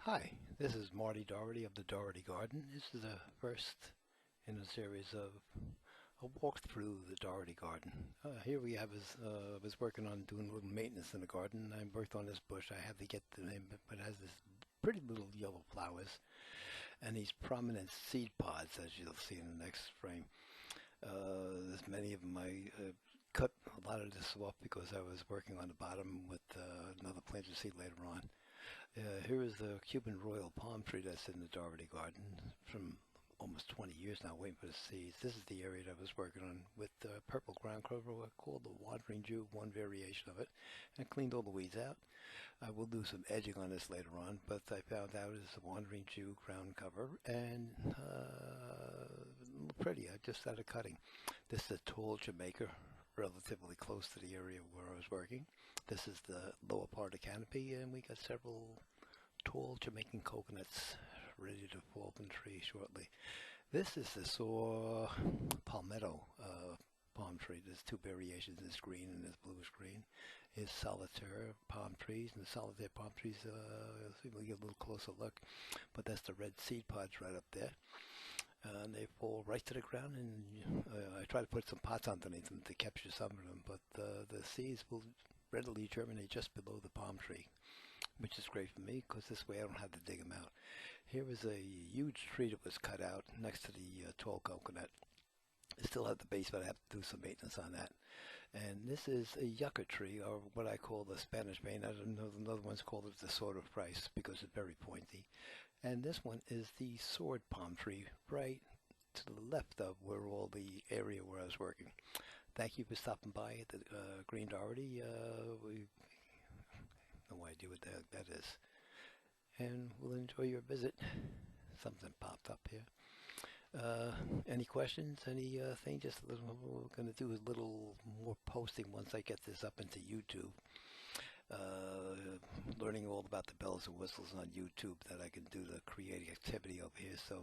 Hi, this is Marty Dougherty of the Dougherty Garden. This is the first in a series of a walk through the Dougherty Garden. Here we have I was working on doing a little maintenance in the garden. I worked on this bush. I have to get the name, but it has this pretty little yellow flowers and these prominent seed pods, as you'll see in the next frame. There's many of them. I cut a lot of this off because I was working on the bottom with another plant to seed later on. Here is the Cuban royal palm tree that's in the Dougherty garden from almost 20 years now, waiting for the seeds. This is the area that I was working on with purple ground clover called the wandering Jew, one variation of it. And I cleaned all the weeds out. I will do some edging on this later on, but I found out it's a wandering Jew ground cover and pretty. I just started cutting. This is a tall Jamaica, relatively close to the area where I was working. This is the lower part of the canopy, and we got several tall Jamaican coconuts ready to fall from the tree shortly. This is the saw palmetto palm tree. There's two variations, this green and this bluish green. Is solitaire palm trees, and the solitaire palm trees, we'll get a little closer look, but that's the red seed pods right up there. And they fall right to the ground, and I try to put some pots underneath them to capture some of them, but the seeds will readily germinate just below the palm tree, which is great for me because this way I don't have to dig them out. Here is a huge tree that was cut out next to the tall coconut. I still have the base, but I have to do some maintenance on that. And this is a yucca tree, or what I call the Spanish vein. I don't know, another one's called it the sword of Christ because it's very pointy. And this one is the sword palm tree, right to the left of where all the area where I was working. Thank you for stopping by at the Green Dougherty. We no idea what that is. And we'll enjoy your visit. Something popped up here. Any questions? Anything? Just a little. We're going to do a little more posting once I get this up into YouTube. Learning all about the bells and whistles on YouTube that I can do the creative activity over here. So